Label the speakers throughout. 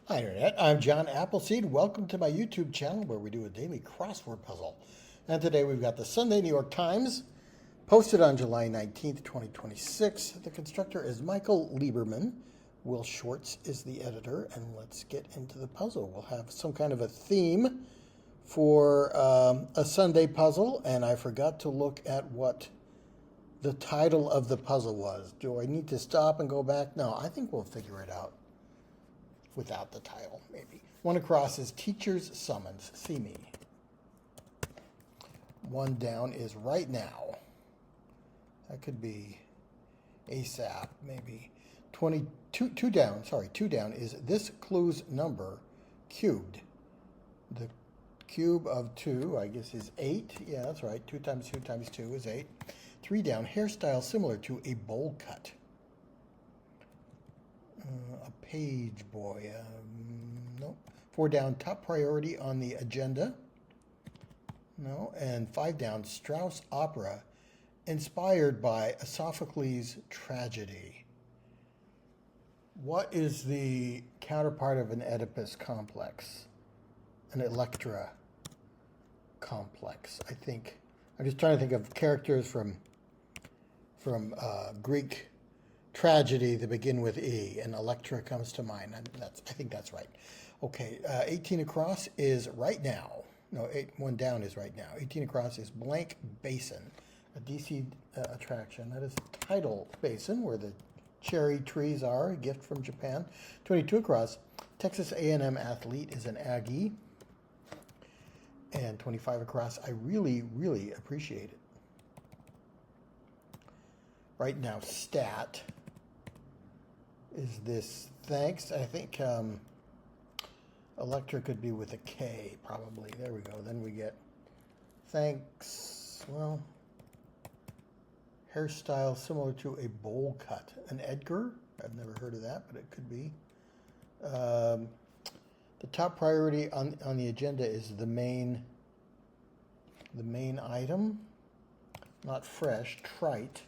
Speaker 1: Hi Internet, I'm John Appleseed. Welcome to my YouTube channel where we do a daily crossword puzzle. And today we've got the Sunday New York Times, posted on July 19th, 2026. The constructor is Michael Lieberman. Will Schwartz is the editor, and let's get into the puzzle. We'll have some kind of a theme for a Sunday puzzle, and I forgot to look at what the title of the puzzle was. Do I need to stop and go back? No, I think we'll figure it out without the title, maybe. One across is Teacher's Summons, see me. One down is right now. That could be ASAP, maybe. Two down is this clue's number cubed. The cube of 2, I guess, is 8. Yeah, that's right. 2 times 2 times 2 is 8. 3 down, hairstyle similar to a bowl cut. A page boy. No. 4 down, top priority on the agenda. No. And 5 down, Strauss opera inspired by a Sophocles tragedy. What is the counterpart of an Oedipus complex? An Electra complex, I think. I'm just trying to think of characters from Greek tragedy that begin with E, and Electra comes to mind. I think that's right. Okay, 18 across is right now. No, 1 down is right now. 18 across is Blank Basin, a DC attraction. That is a tidal basin where the cherry trees are, a gift from Japan. 22 across, Texas A&M athlete is an Aggie. And 25 across, I really, really appreciate it. Right now, stat is this thanks. I think Electra could be with a K, probably. There we go. Then we get thanks. Well, hairstyle similar to a bowl cut. An Edgar? I've never heard of that, but it could be. The top priority on the agenda is the main item. Not fresh, trite.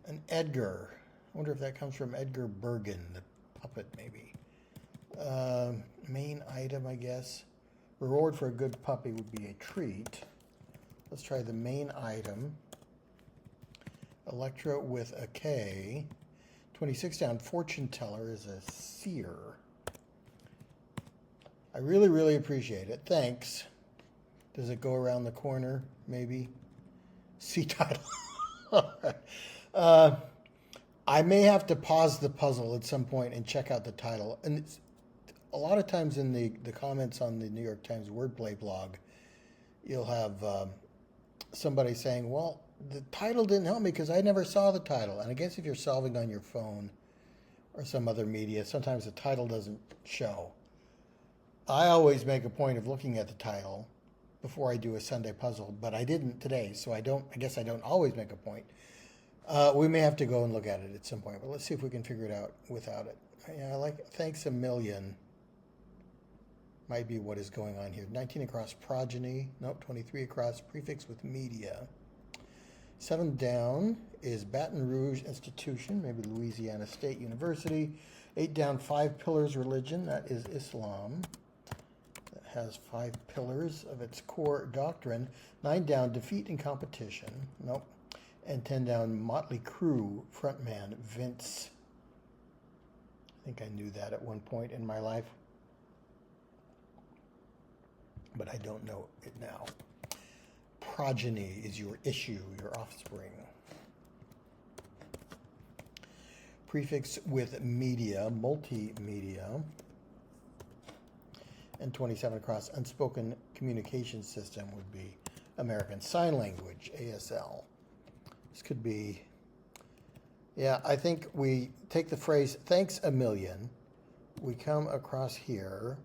Speaker 1: An Edgar. I wonder if that comes from Edgar Bergen, the puppet, maybe. Main item, I guess. Reward for a good puppy would be a treat. Let's try the main item. Electra with a K. 26 down, fortune teller is a seer. I really, really appreciate it. Thanks. Does it go around the corner, maybe? C title. All right. I may have to pause the puzzle at some point and check out the title. And it's, a lot of times in the comments on the New York Times wordplay blog, you'll have somebody saying, well, the title didn't help me because I never saw the title. And I guess if you're solving on your phone or some other media, sometimes the title doesn't show. I always make a point of looking at the title before I do a Sunday puzzle, but I didn't today, so I guess I don't always make a point. We may have to go and look at it at some point, but let's see if we can figure it out without it. Yeah, I like thanks a million. Might be what is going on here. 19 across progeny. Nope, 23 across prefix with media. 7 down is Baton Rouge Institution, maybe Louisiana State University. 8 down, 5 pillars religion. That is Islam. That has 5 pillars of its core doctrine. 9 down, defeat in competition. Nope. And 10 down, Motley Crue frontman Vince. I think I knew that at one point in my life, but I don't know it now. Progeny is your issue, your offspring. Prefix with media, multimedia. And 27 across, unspoken communication system would be American Sign Language, ASL. This could be, yeah, I think we take the phrase, thanks a million. We come across here,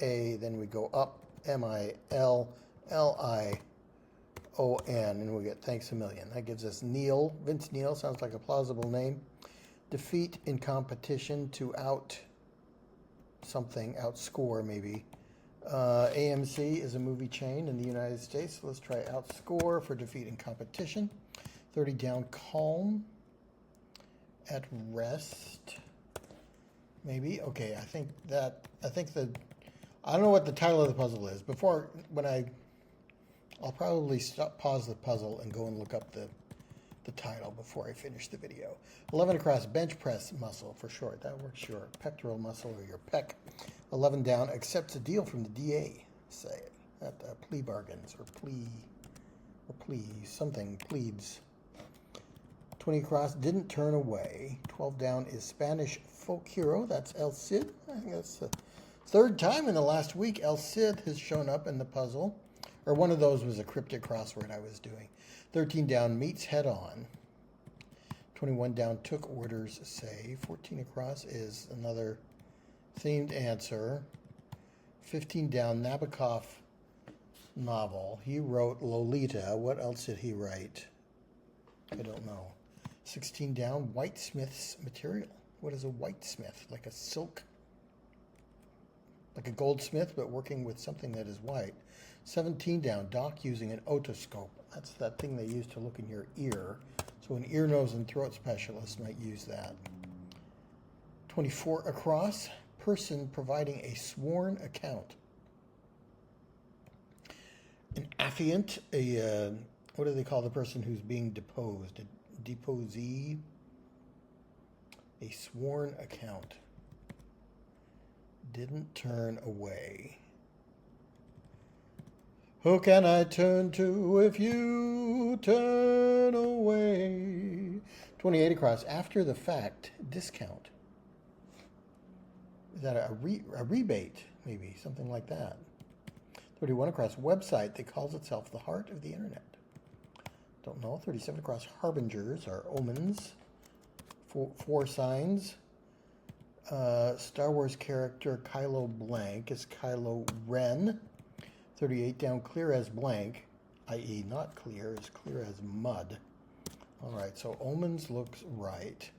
Speaker 1: A, then we go up, M-I-L-L-I-O-N, and we get thanks a million. That gives us Neil. Vince Neil sounds like a plausible name. Defeat in competition, to out something, outscore maybe. AMC is a movie chain in the United States. Let's try outscore for defeat in competition. 30 down, calm, at rest. maybe. Okay, I think the, I don't know what the title of the puzzle is. I'll probably pause the puzzle and go and look up the title before I finish the video. 11 across, bench press muscle for short. That works your pectoral muscle or your pec. 11 down, accepts a deal from the DA, say it, at plea bargains or pleads. 20 across, didn't turn away. 12 down is Spanish folk hero. That's El Cid. I think that's the third time in the last week El Cid has shown up in the puzzle. Or one of those was a cryptic crossword I was doing. 13 down, meets head on. 21 down, took orders, say. 14 across is another themed answer. 15 down, Nabokov novel. He wrote Lolita. What else did he write? I don't know. 16 down, whitesmith's material. What is a whitesmith? Like a silk, like a goldsmith, but working with something that is white. 17 down, Doc using an otoscope. That's that thing they use to look in your ear. So an ear, nose, and throat specialist might use that. 24 across, person providing a sworn account. An affiant, what do they call the person who's being deposed? A deposee? A sworn account. Didn't turn away. Who can I turn to if you turn away? 28 across, after the fact, discount. Is that a rebate, maybe, something like that? 31 across, website that calls itself the heart of the internet. Don't know. 37 across, harbingers are omens. Four signs. Star Wars character Kylo Blank is Kylo Ren. 38 down, clear as blank, i.e. not clear, is clear as mud. All right, so omens looks right.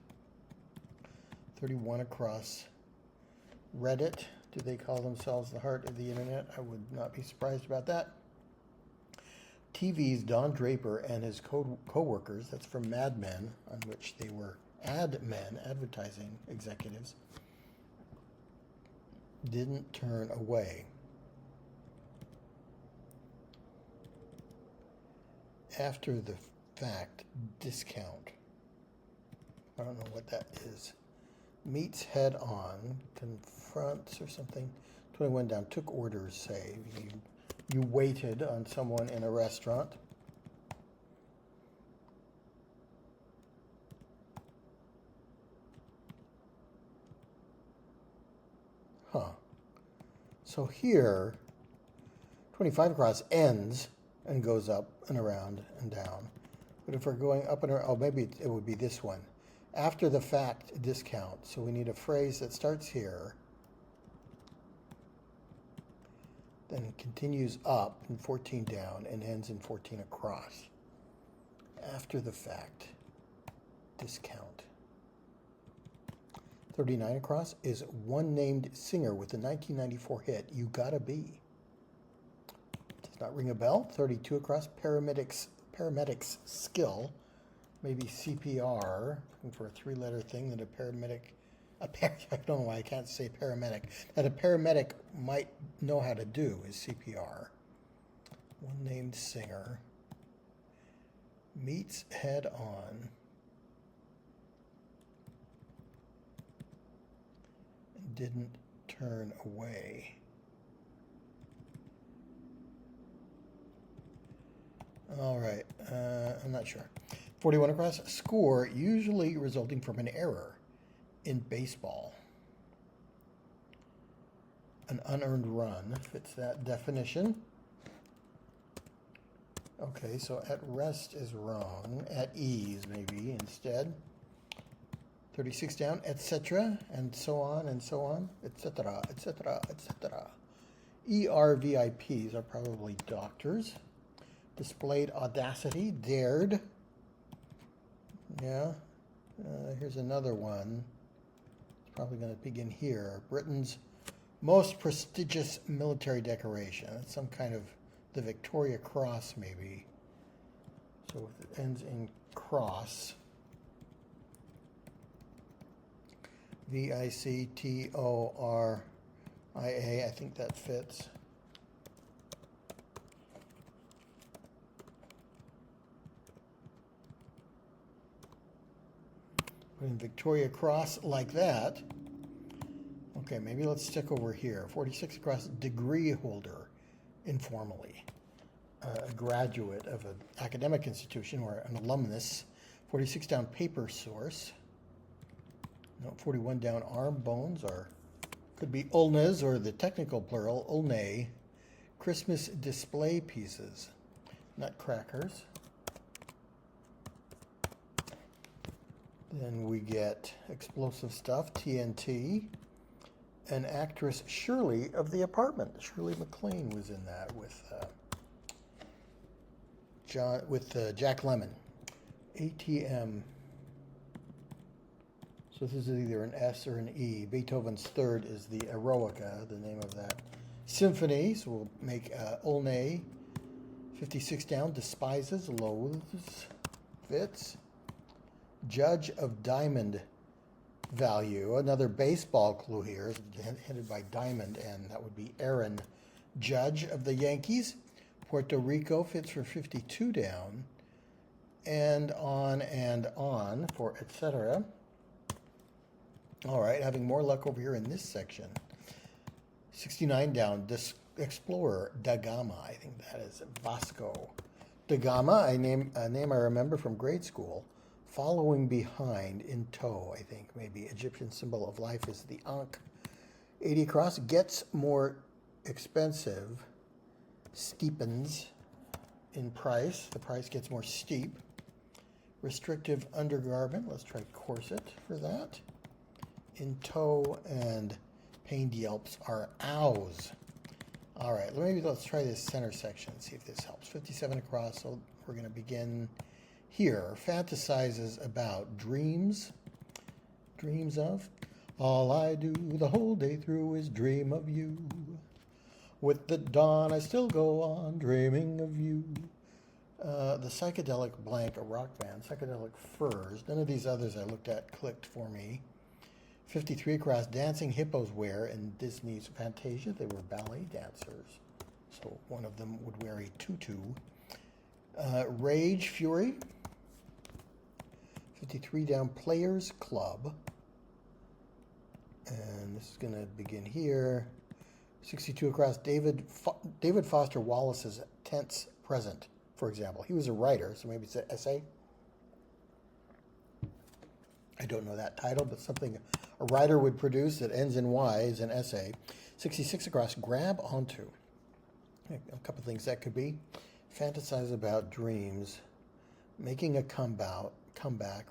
Speaker 1: 31 across, Reddit. Do they call themselves the heart of the internet? I would not be surprised about that. TV's Don Draper and his co-workers, that's from Mad Men, on which they were ad men, advertising executives, didn't turn away. After the fact, discount. I don't know what that is. Meets head on, confronts or something. 21 down, took orders, say. You waited on someone in a restaurant. Huh. So here, 25 across ends and goes up and around and down. But if we're going up and around, oh, maybe it would be this one. After the fact, discount. So we need a phrase that starts here, then continues up in 14 down and ends in 14 across. After the fact, discount. 39 across is one named singer with the 1994 hit, You Gotta Be. Does not ring a bell. 32 across, paramedics skill, maybe CPR, looking for a three-letter thing that a paramedic, I don't know why I can't say paramedic, that a paramedic might know how to do is CPR. One named singer, meets head on, and didn't turn away. All right, I'm not sure. 41 across, score usually resulting from an error in baseball. An unearned run fits that definition. Okay, so at rest is wrong. At ease, maybe, instead. 36 down, etc., and so on, etc., etc., etc. ERVIPs are probably doctors. Displayed audacity, dared. Yeah. Here's another one. It's probably going to begin here. Britain's most prestigious military decoration. It's some kind of the Victoria Cross, maybe. So it ends in cross. Victoria. I think that fits. Putting Victoria Cross like that. Okay, maybe let's stick over here. 46 across, degree holder, informally. A graduate of an academic institution or an alumnus. 46 down, paper source. No, 41 down, arm bones, or could be ulnas, or the technical plural, ulnae. Christmas display pieces, nutcrackers. Then we get explosive stuff, TNT. An actress, Shirley, of The Apartment. Shirley MacLaine was in that with Jack Lemmon. ATM. So this is either an S or an E. Beethoven's Third is the Eroica, the name of that symphony. So we'll make Ulnae. 56 down, despises, loathes, fits. Judge of Diamond value. Another baseball clue here, headed by Diamond, and that would be Aaron Judge of the Yankees. Puerto Rico fits for 52 down. And on for etc. All right, having more luck over here in this section. 69 down, Explorer da Gama. I think that is Vasco da Gama, a name I remember from grade school. Following behind, in tow, I think maybe. Egyptian symbol of life is the Ankh. 80 across, gets more expensive, steepens in price. The price gets more steep. Restrictive undergarment, let's try corset for that. In tow and pained yelps are ows. All right, maybe let's try this center section, see if this helps. 57 across, so we're going to begin here. Fantasizes about dreams of. All I do the whole day through is dream of you. With the dawn I still go on dreaming of you. The psychedelic blank, a rock band, psychedelic furs. None of these others I looked at clicked for me. 53 across, dancing hippos wear in Disney's Fantasia. They were ballet dancers, so one of them would wear a tutu. Rage, Fury. 53 down, Players Club. And this is going to begin here. 62 across, David Foster Wallace's Tense Present, for example. He was a writer, so maybe it's an essay. I don't know that title, but something a writer would produce that ends in Y is an essay. 66 across, Grab Onto. A couple of things that could be. Fantasize about dreams. Making a comeback,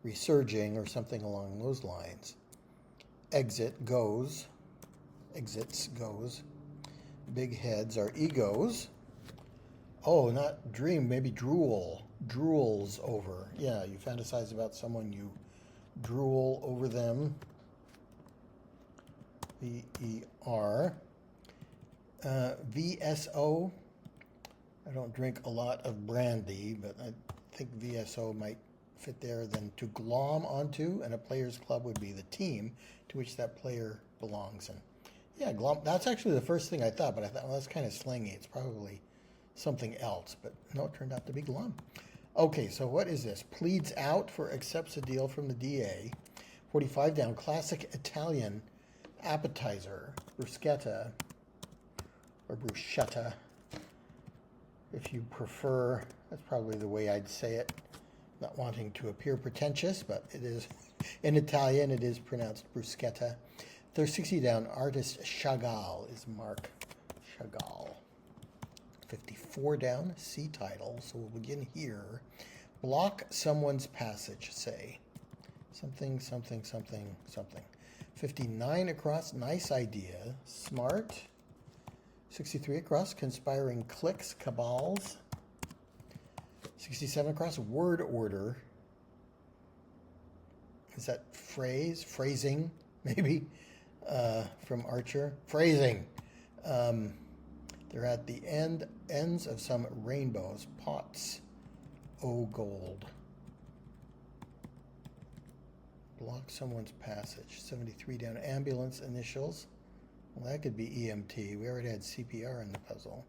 Speaker 1: resurging, or something along those lines. Exits, goes. Big heads are egos. Oh, not dream, maybe drool. Drools over. Yeah, you fantasize about someone, you drool over them. V-E-R. VSO. I don't drink a lot of brandy, but I think VSO might fit there. Then to glom onto, and a player's club would be the team to which that player belongs. And yeah, glom, that's actually the first thing I thought, but I thought, well, that's kind of slangy. It's probably something else, but no, it turned out to be glom. Okay, so what is this? Pleads out for accepts a deal from the DA. 45 down, classic Italian appetizer, bruschetta, or bruschetta, if you prefer. That's probably the way I'd say it. Not wanting to appear pretentious, but it is, in Italian, it is pronounced bruschetta. 60 down, artist Chagall is Mark Chagall. 54 down, C title, so we'll begin here. Block someone's passage, say. Something, something, something, something. 59 across, nice idea, smart. 63 across, conspiring cliques, cabals. 67 across, word order. Is that phrasing, maybe, from Archer? Phrasing. They're at the ends of some rainbows, pots, oh gold. block someone's passage. 73 down, ambulance initials. Well, that could be EMT. We already had CPR in the puzzle.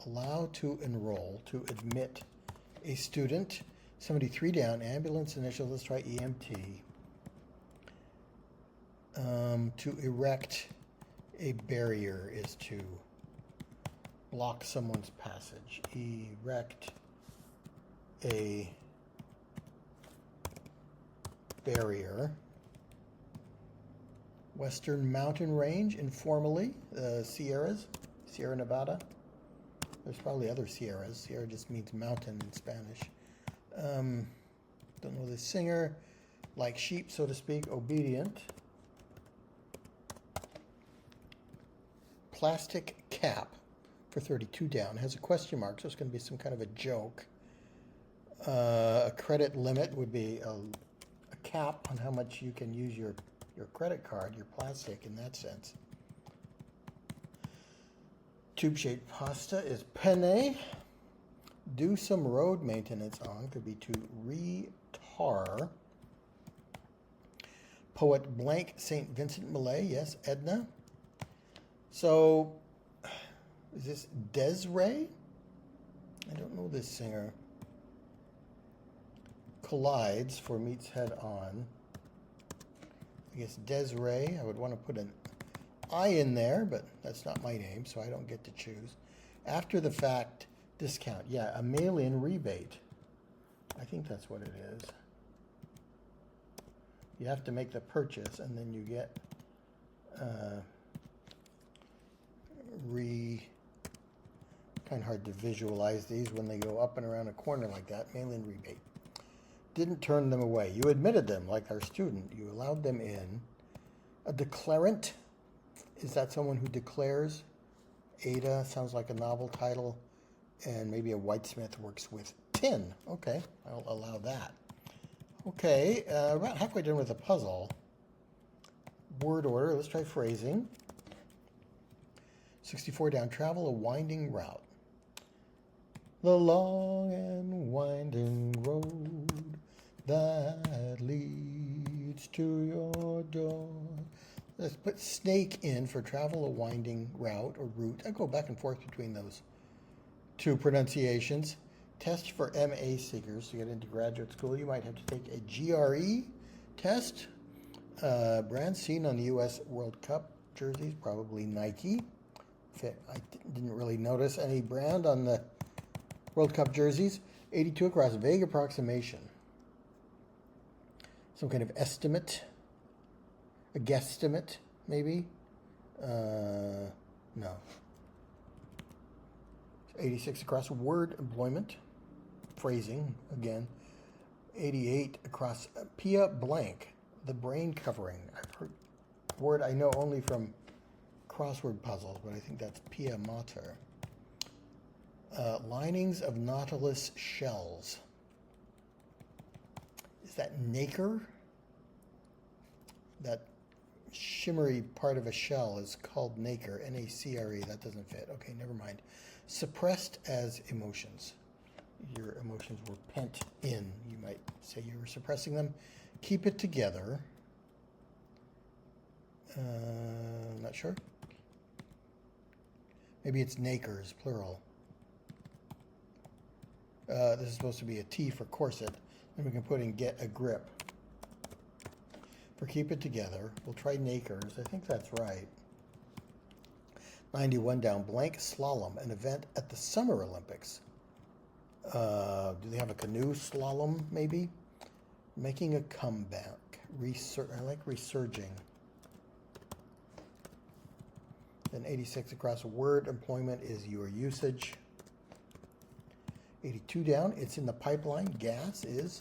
Speaker 1: Allow to enroll, to admit a student. 73 down, ambulance initials. Let's try EMT. To erect a barrier is to block someone's passage. Erect a barrier. Western Mountain Range, informally, Sierras, Sierra Nevada. There's probably other Sierras. Sierra just means mountain in Spanish. Don't know the singer. Like sheep, so to speak, obedient. Plastic cap for 32 down has a question mark, so it's going to be some kind of a joke. A credit limit would be a cap on how much you can use your credit card, your plastic in that sense. Tube-shaped pasta is penne. Do some road maintenance on could be to re-tar. Poet blank St. Vincent Millay, yes, Edna. So, is this Desiree? I don't know this singer. Collides for meets head on. I guess Desiree, I would want to put an I in there, but that's not my name, so I don't get to choose. After the fact discount. Yeah, a mail-in rebate. I think that's what it is. You have to make the purchase, and then you get kind of hard to visualize these when they go up and around a corner like that. Mail-in rebate. Didn't turn them away. You admitted them, like our student. You allowed them in. A declarant. Is that someone who declares? Ada sounds like a novel title. And maybe a whitesmith works with tin. Okay, I'll allow that. Okay, about halfway done with the puzzle. Word order. Let's try phrasing. 64 down. Travel a winding route. The long and winding road that leads to your door. Let's put snake in for travel a winding route or route. I go back and forth between those two pronunciations. Test for MA seekers to get into graduate school. You might have to take a GRE test. Brand seen on the U.S. World Cup jerseys, probably Nike. I didn't really notice any brand on the World Cup jerseys. 82 across, vague approximation. Some kind of estimate. A guesstimate, maybe? No. 86 across, word employment. Phrasing, again. 88 across, Pia blank. The brain covering. I've heard the word I know only from crossword puzzles, but I think that's Pia mater. Linings of nautilus shells. Is that nacre? That shimmery part of a shell is called nacre, N-A-C-R-E. That doesn't fit. Okay, never mind. Suppressed as emotions. Your emotions were pent in. You might say you were suppressing them. Keep it together. Not sure. Maybe it's nacres, plural. This is supposed to be a T for corset. Then we can put in get a grip. For keep it together, we'll try nacres. I think that's right. 91 down, blank slalom, an event at the Summer Olympics. Do they have a canoe slalom, maybe? Making a comeback. I like resurging. Then 86 across, word employment is your usage. 82 down, it's in the pipeline. Gas is,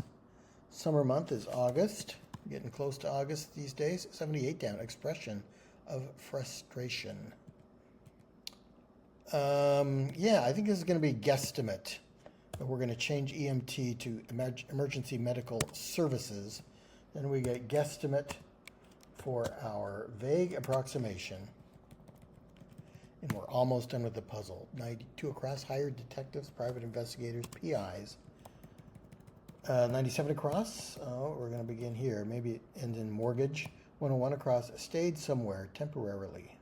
Speaker 1: summer month is August. Getting close to August these days. 78 down, expression of frustration. Yeah, I think this is going to be guesstimate. But we're going to change EMT to emergency medical services. Then we get guesstimate for our vague approximation. And we're almost done with the puzzle. 92 across, hired detectives, private investigators, PIs. 97 across. Oh, we're going to begin here. Maybe it ends in mortgage. 101 across. Stayed somewhere temporarily.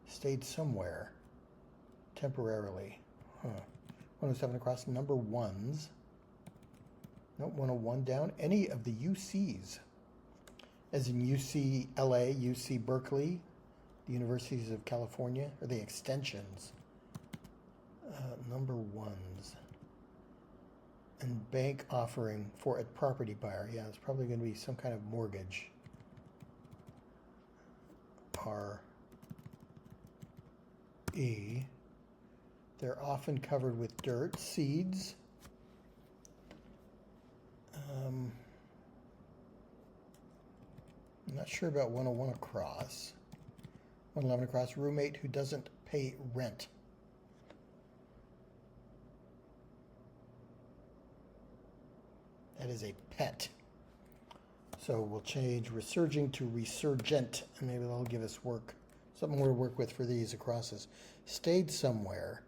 Speaker 1: Stayed somewhere temporarily. Huh. 107 across. Number ones. Nope, 101 down. Any of the UCs. As in UCLA, UC Berkeley, the Universities of California, or the extensions. Number ones. And bank offering for a property buyer. Yeah, it's probably going to be some kind of mortgage. R-E. They're often covered with dirt, seeds. I'm not sure about 101 across. 111 across, roommate who doesn't pay rent. That is a pet. So we'll change resurging to resurgent, and maybe that'll give us work. Something more to work with for these acrosses. Stayed somewhere.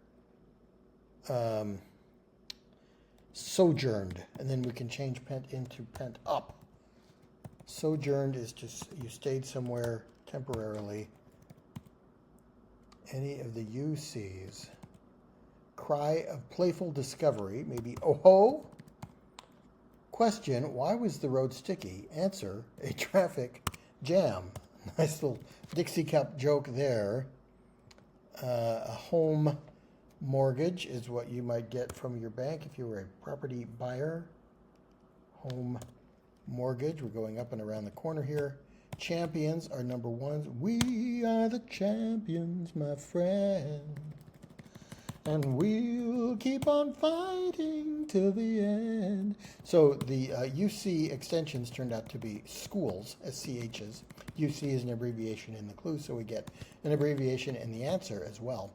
Speaker 1: Sojourned, and then we can change pent into pent up. Sojourned is just you stayed somewhere temporarily. Any of the UCs. Cry of playful discovery, maybe oh ho. Question, why was the road sticky? Answer, a traffic jam. Nice little Dixie Cup joke there. A home mortgage is what you might get from your bank if you were a property buyer. Home mortgage. We're going up and around the corner here. Champions are number ones. We are the champions, my friend. And we'll keep on fighting till the end. So the UC extensions turned out to be schools, SCHs. UC is an abbreviation in the clue, so we get an abbreviation in the answer as well.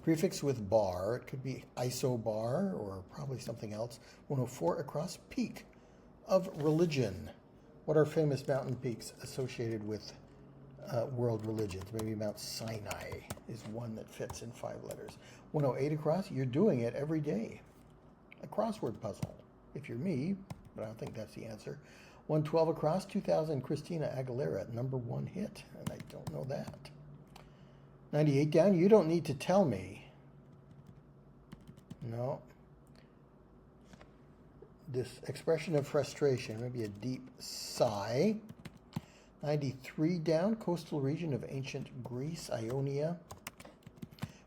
Speaker 1: Prefix with bar, it could be isobar or probably something else. 104 across, peak of religion. What are famous mountain peaks associated with world religions? Maybe Mount Sinai is one that fits in 5 letters. 108 across, you're doing it every day. A crossword puzzle, if you're me, but I don't think that's the answer. 112 across, 2000 Christina Aguilera, #1 hit, and I don't know that. 98 down, you don't need to tell me. No. This expression of frustration, maybe a deep sigh. 93 down, coastal region of ancient Greece, Ionia.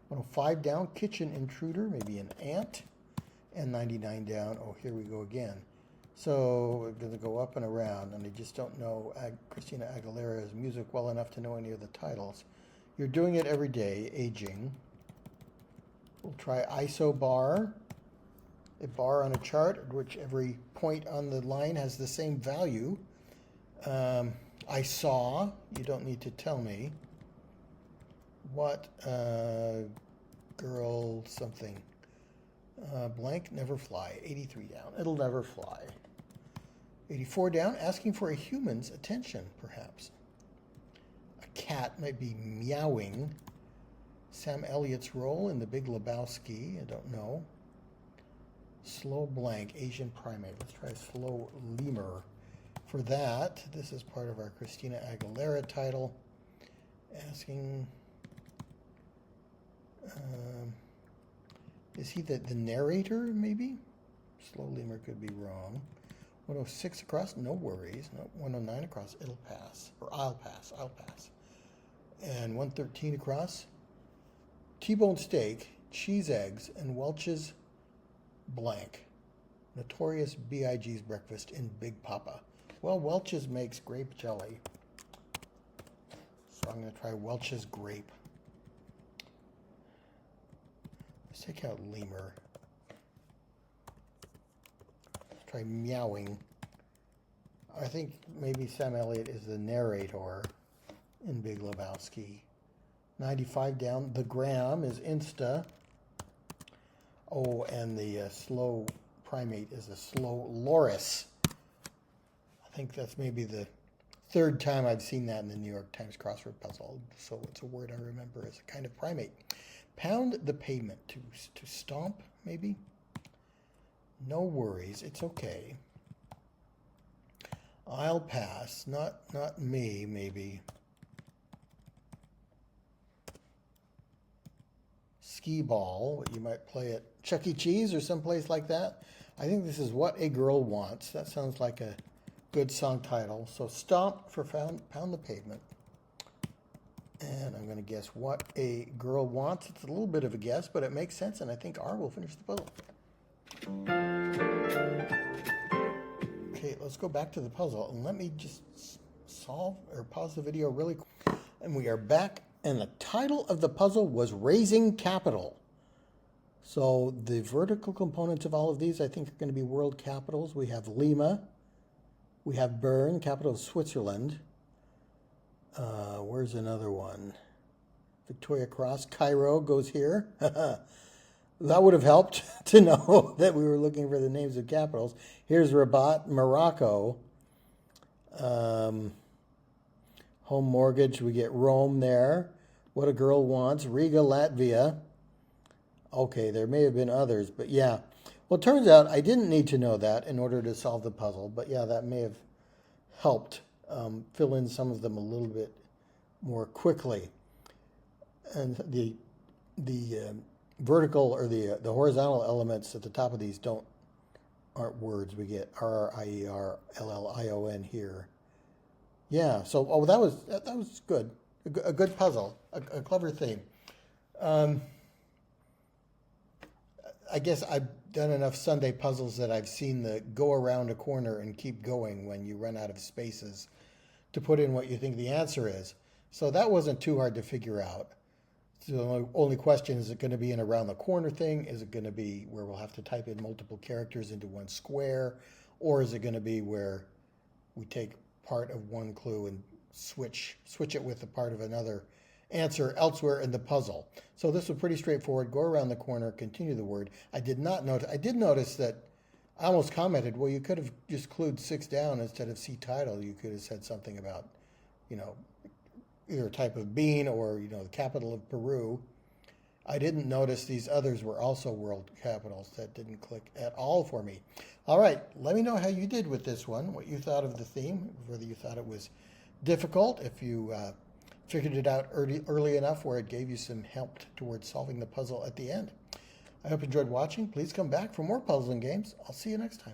Speaker 1: 105 down, kitchen intruder, maybe an ant. And 99 down, oh, here we go again. So we're going to go up and around, and I just don't know Christina Aguilera's music well enough to know any of the titles. You're doing it every day, aging. We'll try isobar, a bar on a chart at which every point on the line has the same value. I saw, you don't need to tell me. What, girl something. Blank, never fly. 83 down, it'll never fly. 84 down, asking for a human's attention, perhaps. A cat might be meowing. Sam Elliott's role in The Big Lebowski, I don't know. Slow blank, Asian primate. Let's try slow lemur. For that, this is part of our Christina Aguilera title. Asking, is he the narrator, maybe? Slow lemur could be wrong. 106 across, no worries. No, 109 across, it'll pass. Or I'll pass. And 113 across, T-bone steak, cheese eggs, and Welch's blank. Notorious B.I.G.'s breakfast in Big Papa. Well, Welch's makes grape jelly. So I'm going to try Welch's grape. Let's take out lemur. Let's try meowing. I think maybe Sam Elliott is the narrator in Big Lebowski. 95 down. The gram is Insta. Oh, and the slow primate is a slow loris. I think that's maybe the 3rd time I've seen that in the New York Times crossword puzzle. So it's a word I remember as a kind of primate. Pound the pavement, to stomp, maybe. No worries. It's okay. I'll pass. Not me, maybe. Skee ball, what you might play at Chuck E. Cheese or someplace like that. I think this is What a Girl Wants. That sounds like a good song title. So Stomp for Pound the Pavement. And I'm going to guess What a Girl Wants. It's a little bit of a guess, but it makes sense, and I think R will finish the puzzle. Okay, let's go back to the puzzle, and let me just solve or pause the video really quick. And we are back, and the title of the puzzle was Raising Capital. So the vertical components of all of these, I think, are going to be world capitals. We have Lima. We have Bern, capital of Switzerland. Where's another one? Victoria Cross. Cairo goes here. That would have helped to know that we were looking for the names of capitals. Here's Rabat, Morocco. Home mortgage, we get Rome there. What a Girl Wants, Riga, Latvia. Okay, there may have been others, but yeah. Well, it turns out I didn't need to know that in order to solve the puzzle, but yeah, that may have helped fill in some of them a little bit more quickly. And the vertical or the horizontal elements at the top of these aren't words. We get RRIERLLION here. Yeah. So that was good. A good puzzle. A clever theme. I guess I've done enough Sunday puzzles that I've seen the go around a corner and keep going when you run out of spaces to put in what you think the answer is. So that wasn't too hard to figure out. So the only question, is it going to be an around the corner thing? Is it going to be where we'll have to type in multiple characters into one square? Or is it going to be where we take part of one clue and switch it with a part of another answer elsewhere in the puzzle? So this was pretty straightforward. Go around the corner, continue the word. I did notice that I almost commented, well, you could have just clued 6 down instead of see title. You could have said something about, either a type of bean or, the capital of Peru. I didn't notice these others were also world capitals. That didn't click at all for me. All right, let me know how you did with this one, what you thought of the theme, whether you thought it was difficult, if you figured it out early enough where it gave you some help towards solving the puzzle at the end. I hope you enjoyed watching. Please come back for more puzzling games. I'll see you next time.